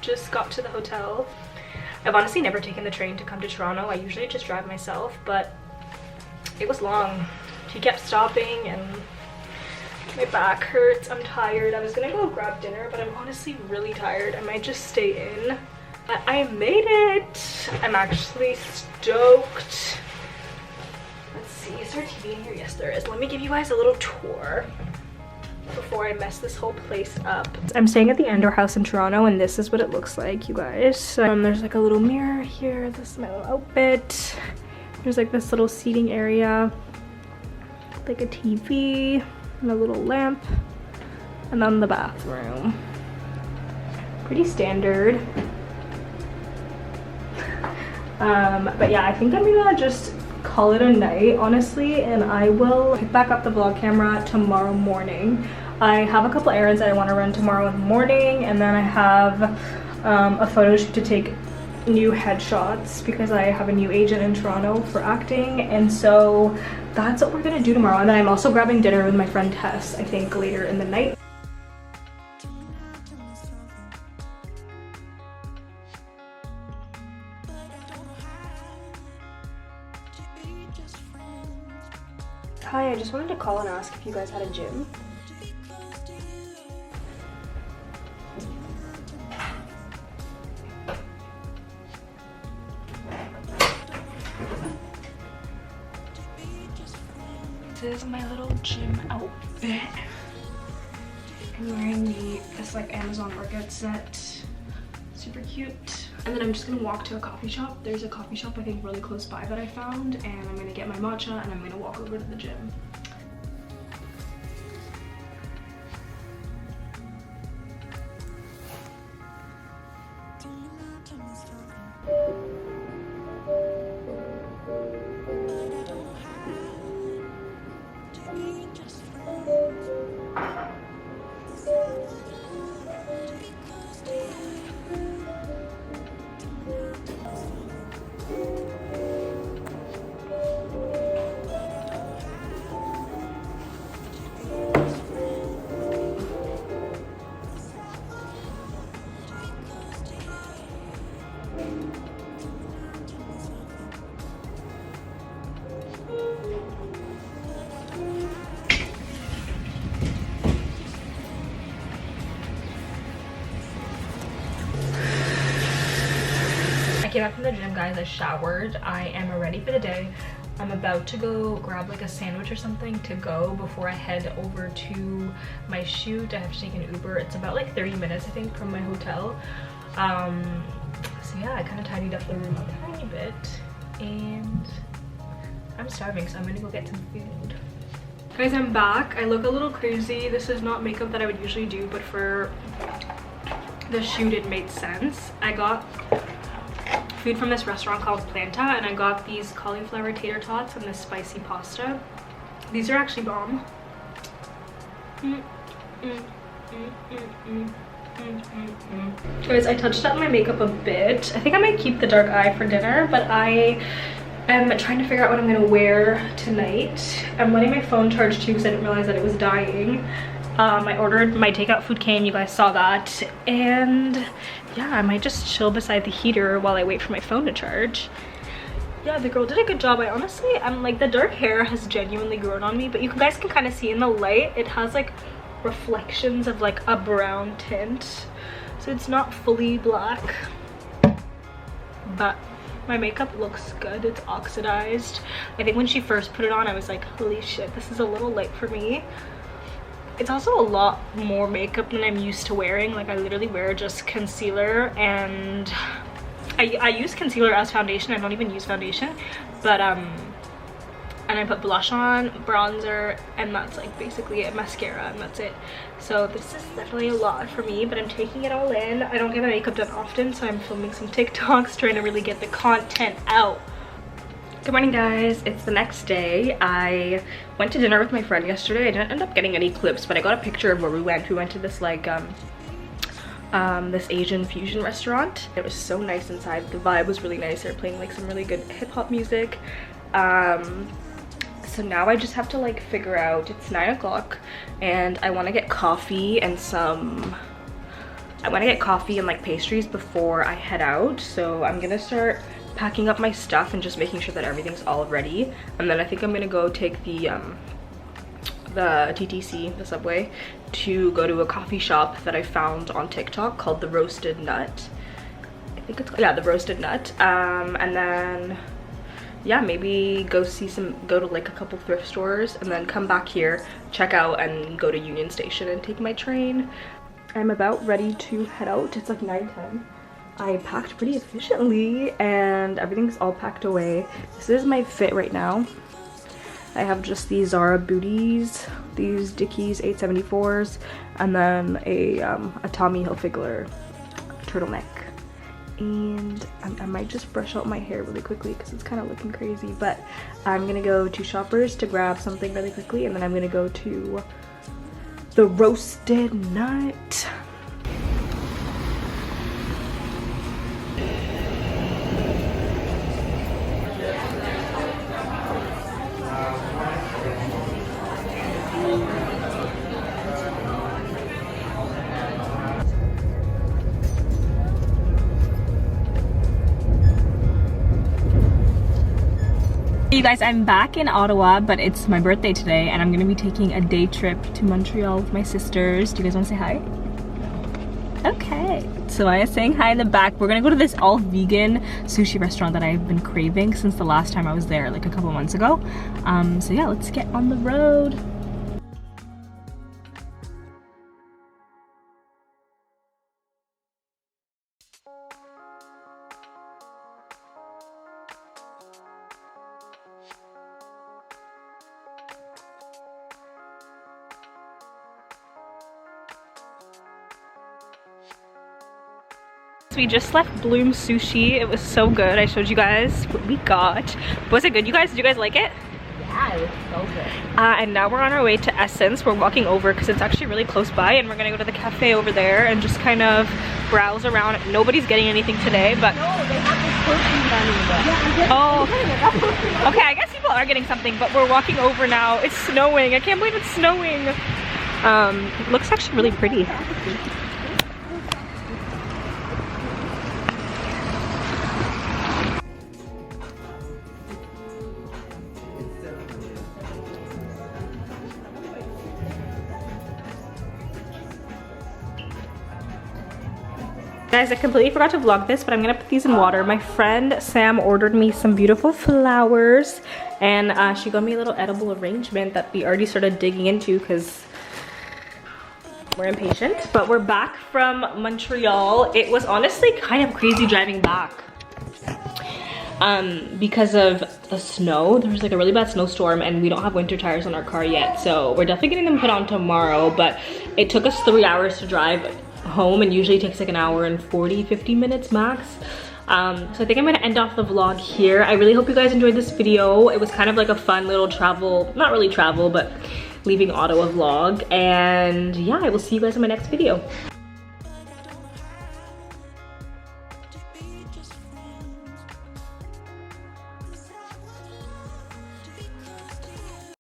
just got to the hotel. I've honestly never taken the train to come to Toronto. I usually just drive myself, but it was long. He kept stopping and my back hurts. I'm tired. I was gonna go grab dinner, but I'm honestly really tired. I might just stay in. But I made it. I'm actually stoked. Let's see, is there a TV in here? Yes, there is. Let me give you guys a little tour before I mess this whole place up. I'm staying at the Anndore house in Toronto, and this is what it looks like, you guys. There's like a little mirror here. This is my little outfit. There's like this little seating area, like a TV and a little lamp, and then the bathroom. Pretty standard. But yeah, I think I'm gonna just call it a night, honestly, and I will pick back up the vlog camera tomorrow morning. I have a couple errands that I want to run tomorrow in the morning, and then I have a photo shoot to take new headshots because I have a new agent in Toronto for acting, and so that's what we're gonna do tomorrow. And then I'm also grabbing dinner with my friend Tess, I think later in the night. Hi, I just wanted to call and ask if you guys had a gym. This is my little gym outfit. I'm wearing this like Amazon workout set. Super cute. And then I'm just gonna walk to a coffee shop. There's a coffee shop I think really close by that I found, and I'm gonna get my matcha and I'm gonna walk over to the gym. Came back from the gym, guys. I showered. I am ready for the day. I'm about to go grab like a sandwich or something to go before I head over to my shoot. I have to take an Uber. It's about like 30 minutes I think from my hotel. So yeah, I kind of tidied up the room a tiny bit and I'm starving, so I'm gonna go get some food. Guys, I'm back. I look a little crazy. This is not makeup that I would usually do, but for the shoot it made sense. I got food from this restaurant called Planta, and I got these cauliflower tater tots and this spicy pasta. These are actually bomb. Guys, I touched up my makeup a bit. I think I might keep the dark eye for dinner, but I am trying to figure out what I'm gonna wear tonight. I'm letting my phone charge too because I didn't realize that it was dying. I ordered, my takeout food came, you guys saw that, and yeah, I might just chill beside the heater while I wait for my phone to charge. Yeah, the girl did a good job. I honestly, I'm like, the dark hair has genuinely grown on me, but you guys can kind of see in the light, it has like reflections of like a brown tint, so it's not fully black, but my makeup looks good. It's oxidized. I think when she first put it on, I was like, holy shit, this is a little light for me. It's also a lot more makeup than I'm used to wearing. Like, I literally wear just concealer, and I use concealer as foundation. I don't even use foundation, but and I put blush on, bronzer, and that's like basically it, mascara, and that's it. So this is definitely a lot for me, but I'm taking it all in. I don't get my makeup done often, so I'm filming some TikToks, trying to really get the content out. Good morning, guys. It's the next day. I went to dinner with my friend yesterday. I didn't end up getting any clips, but I got a picture of where we went. We went to this like this Asian fusion restaurant. It was so nice inside. The vibe was really nice. They were playing like some really good hip-hop music. So now I just have to like figure out, it's 9 o'clock and I want to get coffee and some I want to get coffee and like pastries before I head out. So I'm gonna start packing up my stuff and just making sure that everything's all ready. And then I think I'm gonna go take the TTC, the subway, to go to a coffee shop that I found on TikTok called the Roasted Nut. I think it's, yeah, the Roasted Nut. And then yeah, maybe go to like a couple thrift stores and then come back here, check out, and go to Union Station and take my train. I'm about ready to head out. It's like 9:10. I packed pretty efficiently and everything's all packed away. This is my fit right now. I have just these Zara booties, these Dickies 874s, and then a Tommy Hilfiger turtleneck. And I might just brush out my hair really quickly because it's kind of looking crazy, but I'm gonna go to Shoppers to grab something really quickly, and then I'm gonna go to the Roasted Nut. You guys, I'm back in Ottawa, but it's my birthday today and I'm gonna be taking a day trip to Montreal with my sisters. Do you guys want to say hi? Okay, so I am saying hi in the back. We're gonna go to this all vegan sushi restaurant that I've been craving since the last time I was there, like a couple months ago. So yeah, let's get on the road. We just left Bloom Sushi. It was so good. I showed you guys what we got. Was it good, you guys? Did you guys like it? Yeah, it was so good. And now we're on our way to Essence. We're walking over because it's actually really close by, and we're gonna go to the cafe over there and just kind of browse around. Nobody's getting anything today, but no, they have this person oh, okay, I guess people are getting something, but we're walking over now. It's snowing. I can't believe it's snowing. It looks actually really pretty. Guys, I completely forgot to vlog this, but I'm gonna put these in water. My friend Sam ordered me some beautiful flowers, and she got me a little edible arrangement that we already started digging into because we're impatient. But we're back from Montreal. It was honestly kind of crazy driving back because of the snow. There was like a really bad snowstorm, and we don't have winter tires on our car yet, so we're definitely getting them put on tomorrow. But it took us 3 hours to drive home, and usually it takes like an hour and 40-50 minutes max. So I think I'm gonna end off the vlog here. I really hope you guys enjoyed this video. It was kind of like a fun little travel, not really travel, but leaving Ottawa vlog. And yeah, I will see you guys in my next video.